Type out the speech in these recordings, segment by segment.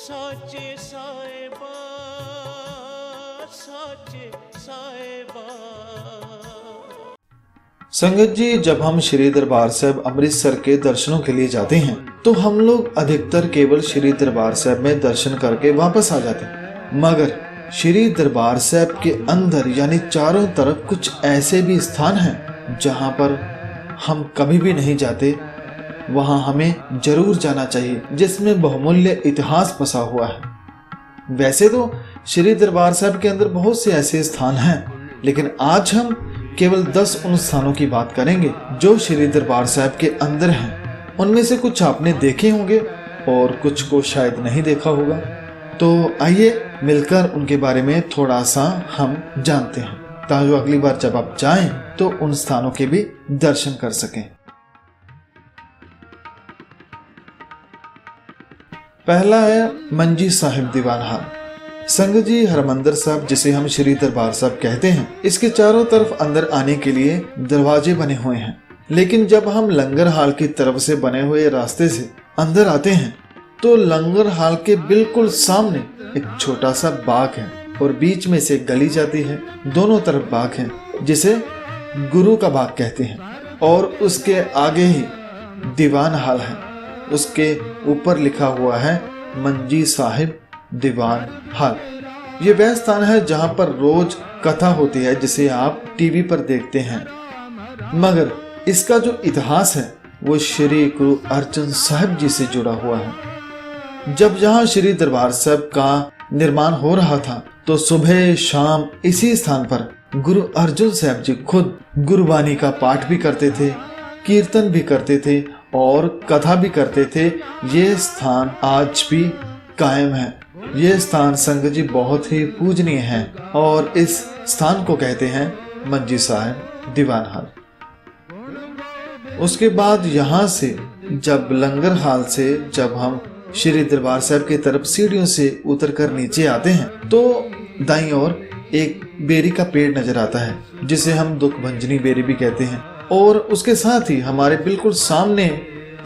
साचे साहिबा, साचे साहिबा। संगत जी, जब हम श्री दरबार साहिब अमृतसर के दर्शनों के लिए जाते हैं तो हम लोग अधिकतर केवल श्री दरबार साहिब में दर्शन करके वापस आ जाते हैं, मगर श्री दरबार साहिब के अंदर यानी चारों तरफ कुछ ऐसे भी स्थान हैं जहां पर हम कभी भी नहीं जाते, वहां हमें जरूर जाना चाहिए, जिसमें बहुमूल्य इतिहास बसा हुआ है। वैसे तो श्री दरबार साहिब के अंदर बहुत से ऐसे स्थान हैं, लेकिन आज हम केवल 10 उन स्थानों की बात करेंगे जो श्री दरबार साहिब के अंदर हैं। उनमें से कुछ आपने देखे होंगे और कुछ को शायद नहीं देखा होगा, तो आइए मिलकर उनके बारे में थोड़ा सा हम जानते हैं, ताकि अगली बार जब आप जाएं तो उन स्थानों के भी दर्शन कर सकें। पहला है मंजी साहिब दीवान हाल। संगत जी, हरमंदिर साहब जिसे हम श्री दरबार साहब कहते हैं, इसके चारों तरफ अंदर आने के लिए दरवाजे बने हुए हैं, लेकिन जब हम लंगर हाल की तरफ से बने हुए रास्ते से अंदर आते हैं तो लंगर हाल के बिल्कुल सामने एक छोटा सा बाग है और बीच में से गली जाती है। दोनों तरफ बाग है जिसे गुरु का बाग कहते हैं, और उसके आगे ही दीवान हाल है। उसके ऊपर लिखा हुआ है मंजी साहिब दीवान हाल। ये वह स्थान है जहां पर रोज कथा होती है जिसे आप टीवी पर देखते हैं, मगर इसका जो इतिहास है वो श्री गुरु अर्जन साहिब जी से जुड़ा हुआ है। जब यहाँ श्री दरबार साहिब का निर्माण हो रहा था तो सुबह शाम इसी स्थान पर गुरु अर्जुन साहिब जी खुद गुरबानी का पाठ भी करते थे, कीर्तन भी करते थे और कथा भी करते थे। ये स्थान आज भी कायम है। ये स्थान संगत जी बहुत ही पूजनीय है और इस स्थान को कहते हैं मंजी साहिब दीवान हाल। उसके बाद यहाँ से जब लंगर हाल से जब हम श्री दरबार साहिब की तरफ सीढ़ियों से उतरकर नीचे आते हैं तो दाईं ओर एक बेरी का पेड़ नजर आता है जिसे हम दुख भंजनी बेरी भी कहते हैं, और उसके साथ ही हमारे बिल्कुल सामने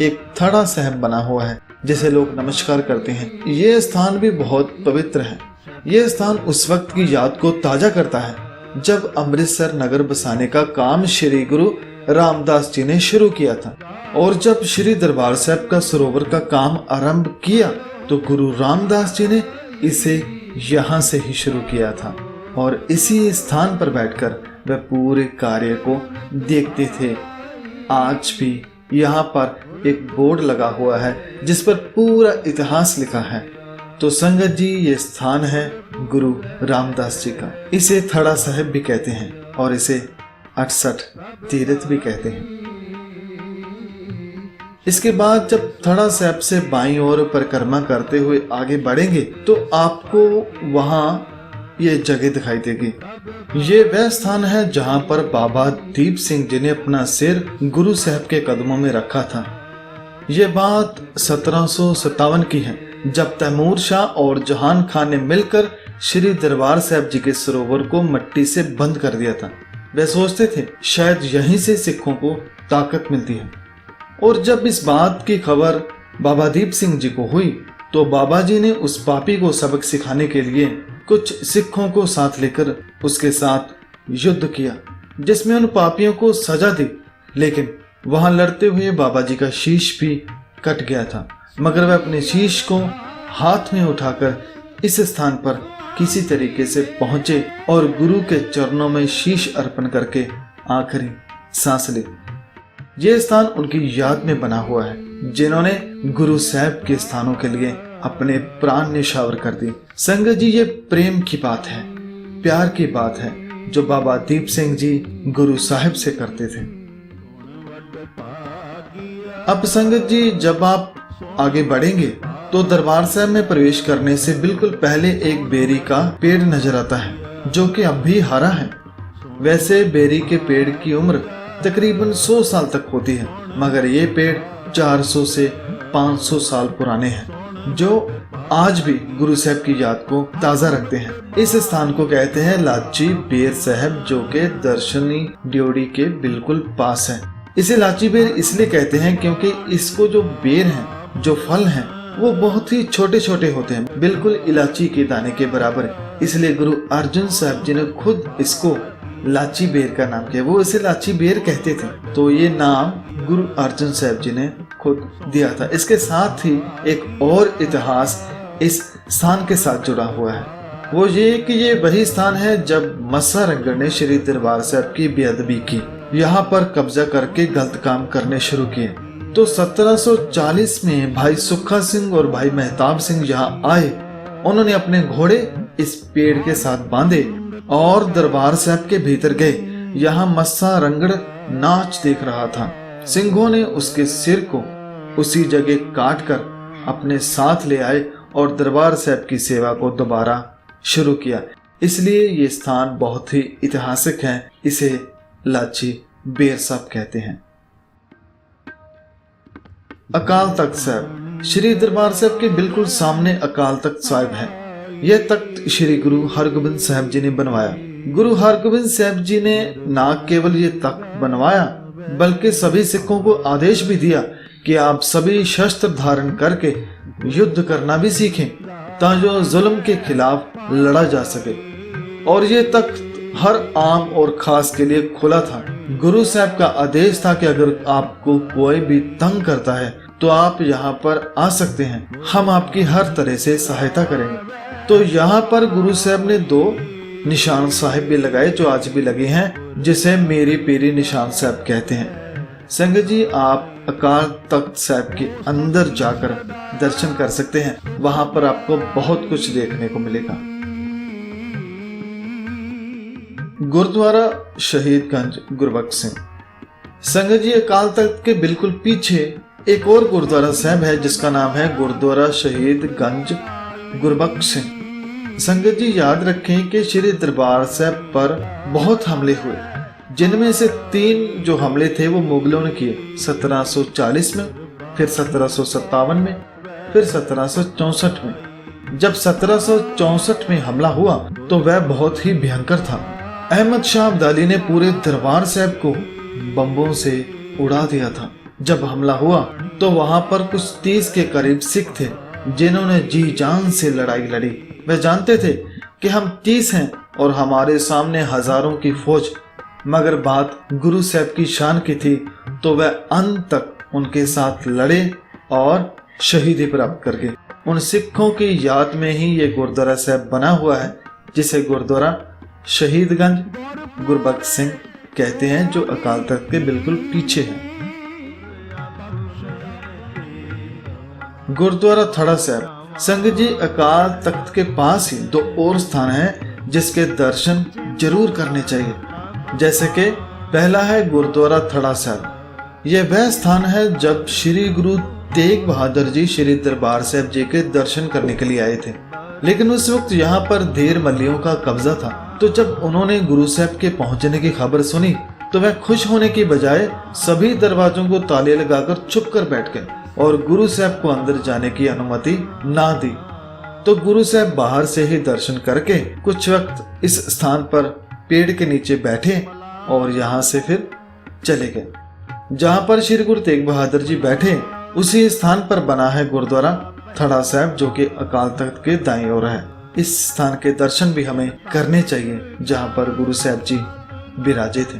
एक थड़ा साहिब बना हुआ है जिसे लोग नमस्कार करते हैं। ये स्थान भी बहुत पवित्र है। ये स्थान उस वक्त की याद को ताजा करता है जब अमृतसर नगर बसाने का काम श्री गुरु रामदास जी ने शुरू किया था, और जब श्री दरबार साहिब का सरोवर का काम आरंभ किया तो गुरु रामदास जी ने इसे यहाँ से ही शुरू किया था, और इसी स्थान पर बैठकर वह पूरे कार्य को देखते थे। आज भी यहाँ पर एक बोर्ड लगा हुआ है जिस पर पूरा इतिहास लिखा है। तो संगत जी, ये स्थान है गुरु रामदास जी का। इसे थड़ा साहिब भी कहते हैं और इसे 68 तीर्थ भी कहते हैं। इसके बाद जब थड़ा साहिब से बाईं ओर परिक्रमा करते हुए आगे बढ़ेंगे तो आपको वहां ये जगह दिखाई देगी। ये वह स्थान है जहां पर बाबा दीप सिंह जी ने अपना सिर गुरु साहब के कदमों में रखा था। ये बात 1757 की है जब तैमूर शाह और जहान खान ने मिलकर श्री दरबार साहिब जी के सरोवर को मिट्टी से बंद कर दिया था। वे सोचते थे शायद यहीं से सिखों को ताकत मिलती है, और जब इस बात की खबर बाबा दीप सिंह जी को हुई तो बाबा जी ने उस पापी को सबक सिखाने के लिए कुछ सिखों को साथ लेकर उसके साथ युद्ध किया, जिसमें उन पापियों को सजा दी। लेकिन वहां लड़ते हुए बाबा जी का शीश भी कट गया था, मगर वह अपने शीश को हाथ में उठाकर इस स्थान पर किसी तरीके से पहुंचे और गुरु के चरणों में शीश अर्पण करके आखिरी सांस ली। ये स्थान उनकी याद में बना हुआ है जिन्होंने गुरु साहब के स्थानों के लिए अपने प्राण न्यौछावर कर दी। संगत जी, ये प्रेम की बात है, प्यार की बात है जो बाबा दीप सिंह जी गुरु साहिब से करते थे। अब संगत जी, जब आप आगे बढ़ेंगे तो दरबार साहब में प्रवेश करने से बिल्कुल पहले एक बेरी का पेड़ नजर आता है जो कि अब भी हरा है। वैसे बेरी के पेड़ की उम्र तकरीबन 100 साल तक होती है, मगर ये पेड़ 400 से 500 साल पुराने हैं जो आज भी गुरु साहब की याद को ताज़ा रखते हैं। इस स्थान को कहते हैं लाची बेर साहब, जो के दर्शनी ड्योढ़ी के बिल्कुल पास है। इसे लाची बेर इसलिए कहते हैं क्योंकि इसको जो बेर है, जो फल है, वो बहुत ही छोटे छोटे होते हैं, बिल्कुल इलायची के दाने के बराबर। इसलिए गुरु अर्जुन साहब जी ने खुद इसको लाची बेर का नाम किया, वो इसे लाची बेर कहते थे। तो ये नाम गुरु अर्जुन साहब जी ने खुद दिया था। इसके साथ ही एक और इतिहास इस स्थान के साथ जुड़ा हुआ है, वो ये कि ये वही स्थान है जब मस्सा रंगड़ ने श्री दरबार साहब की बेअदबी की, यहाँ पर कब्जा करके गलत काम करने शुरू किए। तो 1740 में भाई सुखा सिंह और भाई मेहताब सिंह यहाँ आए। उन्होंने अपने घोड़े इस पेड़ के साथ बांधे और दरबार साहब के भीतर गए। यहाँ मस्सा रंगड़ नाच देख रहा था। सिंहों ने उसके सिर को उसी जगह काट कर अपने साथ ले आए और दरबार साहब की सेवा को दोबारा शुरू किया। इसलिए ये स्थान बहुत ही ऐतिहासिक है, इसे लाची बेर साहब कहते हैं। अकाल तख्त साहब, श्री दरबार साहब के बिल्कुल सामने अकाल तख्त साहब है। यह तख्त श्री गुरु हरगोबिंद साहब जी ने बनवाया। गुरु हरगोबिंद साहब जी ने न केवल ये तख्त बनवाया बल्कि सभी सिखों को आदेश भी दिया कि आप सभी शस्त्र धारण करके युद्ध करना भी सीखें ताकि जुल्म के खिलाफ लड़ा जा सके। और ये तख्त हर आम और खास के लिए खुला था। गुरु साहब का आदेश था कि अगर आपको कोई भी तंग करता है तो आप यहाँ पर आ सकते हैं, हम आपकी हर तरह से सहायता करेंगे। तो यहाँ पर गुरु साहब ने 2 निशान साहिब भी लगाए जो आज भी लगे हैं, जिसे मेरी पीरी निशान साहब कहते हैं। संगत जी, आप अकाल तख्त साहब के अंदर जाकर दर्शन कर सकते हैं, वहां पर आपको बहुत कुछ देखने को मिलेगा। गुरुद्वारा शहीदगंज गुरबख्श सिंह। संगत जी, अकाल तख्त के बिल्कुल पीछे एक और गुरुद्वारा साहब है जिसका नाम है गुरुद्वारा शहीदगंज गुरबख्श सिंह। संगत जी, याद रखें कि श्री दरबार साहब पर बहुत हमले हुए, जिनमें से 3 जो हमले थे वो मुगलों ने किए 1740 में, फिर 1757 में, फिर 1764 में। जब 1764 में हमला हुआ तो वह बहुत ही भयंकर था। अहमद शाह अब्दाली ने पूरे दरबार साहब को बम्बों से उड़ा दिया था। जब हमला हुआ तो वहां पर कुछ 30 के करीब सिख थे जिन्होंने जी जान से लड़ाई लड़ी। वे जानते थे कि हम 30 हैं और हमारे सामने हजारों की फौज, मगर बात गुरु साहब की शान की थी तो वह अंत तक उनके साथ लड़े और शहीदी प्राप्त करके। उन सिखों की याद में ही ये गुरुद्वारा साहब बना हुआ है जिसे गुरुद्वारा शहीदगंज गुरबख्श सिंह कहते हैं, जो अकाल तख्त के बिल्कुल पीछे है। गुरुद्वारा थड़ा साहब। संगत जी, अकाल तख्त के पास ही 2 और स्थान हैं जिसके दर्शन जरूर करने चाहिए। जैसे कि पहला है गुरुद्वारा थड़ा साहब। यह वह स्थान है जब श्री गुरु तेग बहादुर जी श्री दरबार साहब जी के दर्शन करने के लिए आए थे, लेकिन उस वक्त यहाँ पर धेर मल्लियों का कब्जा था। तो जब उन्होंने गुरु साहब के पहुंचने की खबर सुनी तो वह खुश होने की बजाय सभी दरवाजों को ताले लगाकर चुप कर बैठ गए और गुरु साहब को अंदर जाने की अनुमति ना दी। तो गुरु साहब बाहर से ही दर्शन करके कुछ वक्त इस स्थान पर पेड़ के नीचे बैठे और यहाँ से फिर चले गए। जहाँ पर श्री गुरु तेग बहादुर जी बैठे उसी स्थान पर बना है गुरुद्वारा थड़ा साहब, जो कि अकाल तख्त के दाईं ओर है। इस स्थान के दर्शन भी हमें करने चाहिए जहाँ पर गुरु साहब जी विराजे थे।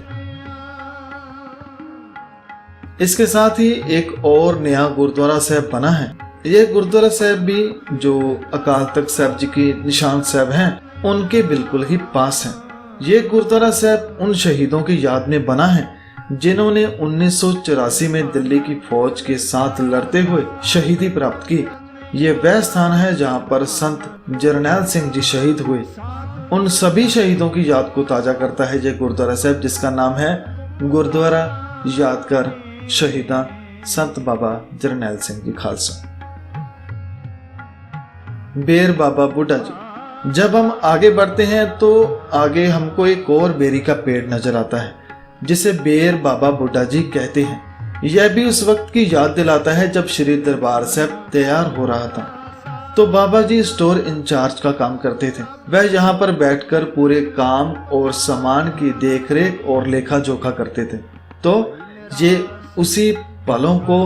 इसके साथ ही एक और नया गुरुद्वारा साहब बना है। यह गुरुद्वारा साहब भी जो अकाल तख्त साहब जी की निशान साहब हैं उनके बिल्कुल ही पास है। ये गुरुद्वारा साहब उन शहीदों की याद में बना है जिन्होंने 1984 में दिल्ली की फौज के साथ लड़ते हुए शहीदी प्राप्त की। ये वह स्थान है जहाँ पर संत जरनैल सिंह जी शहीद हुए। उन सभी शहीदों की याद को ताजा करता है ये गुरुद्वारा साहब, जिसका नाम है गुरुद्वारा यादगार शहीदा संत बाबा जरनैल सिंह जी खालसा। बेर बाबा बुड्ढा जी। जब हम आगे बढ़ते हैं तो आगे हमको एक और बेरी का पेड़ नजर आता है जिसे बेर बाबा बुड्ढा जी कहते हैं। यह भी उस वक्त की याद दिलाता है जब श्री दरबार साहब तैयार हो रहा था। तो बाबा जी स्टोर इंचार्ज का काम करते थे। वह यहाँ पर बैठकर पूरे काम और सामान की देखरेख और लेखा जोखा करते थे। तो ये उसी पलों को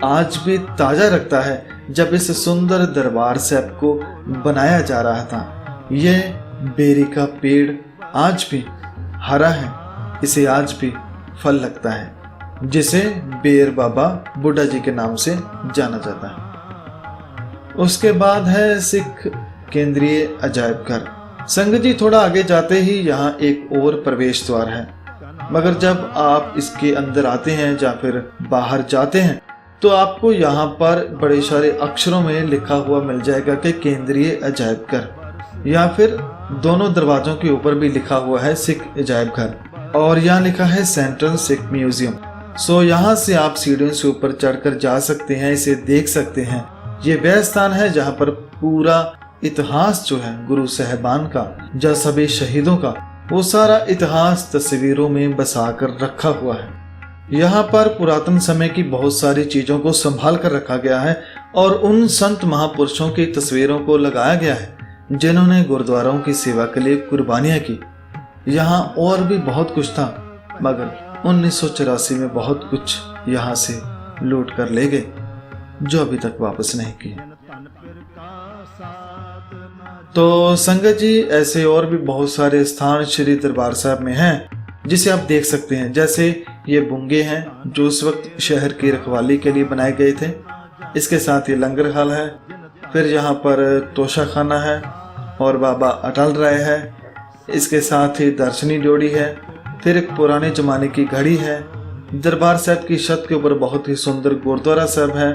आज भी ताजा रखता है जब इस सुंदर दरबार साहब को बनाया जा रहा था। यह बेरी का पेड़ आज भी हरा है, इसे आज भी फल लगता है, जिसे बेर बाबा बुड्ढा जी के नाम से जाना जाता है। उसके बाद है सिख केंद्रीय अजायब घर। संगत जी, थोड़ा आगे जाते ही यहाँ एक और प्रवेश द्वार है, मगर जब आप इसके अंदर आते हैं या फिर बाहर जाते हैं तो आपको यहाँ पर बड़े सारे अक्षरों में लिखा हुआ मिल जाएगा कि केंद्रीय अजायब घर, या फिर दोनों दरवाजों के ऊपर भी लिखा हुआ है सिख अजायब घर, और यहाँ लिखा है सेंट्रल सिख म्यूजियम। सो यहाँ से आप सीढ़ियों से ऊपर चढ़कर जा सकते हैं, इसे देख सकते हैं। ये वह स्थान है जहाँ पर पूरा इतिहास जो है गुरु साहिबान का या सभी शहीदों का, वो सारा इतिहास तस्वीरों में बसा कर रखा हुआ है। यहाँ पर पुरातन समय की बहुत सारी चीजों को संभाल कर रखा गया है और उन संत महापुरुषों की तस्वीरों को लगाया गया है जिन्होंने गुरुद्वारों की सेवा के लिए कुर्बानियां की। यहाँ और भी बहुत कुछ था, मगर 1984 में बहुत कुछ यहाँ से लूट कर ले गए, जो अभी तक वापस नहीं किए। तो संगत जी, ऐसे और भी बहुत सारे स्थान श्री दरबार साहब में हैं जिसे आप देख सकते हैं। जैसे ये बुंगे हैं जो उस वक्त शहर की रखवाली के लिए बनाए गए थे। इसके साथ ये लंगर हाल है, फिर यहाँ पर तोशा खाना है और बाबा अटल राय है। इसके साथ ही दर्शनी ड्योढ़ी है, फिर एक पुराने जमाने की घड़ी है। दरबार साहब की छत के ऊपर बहुत ही सुंदर गुरुद्वारा साहब है।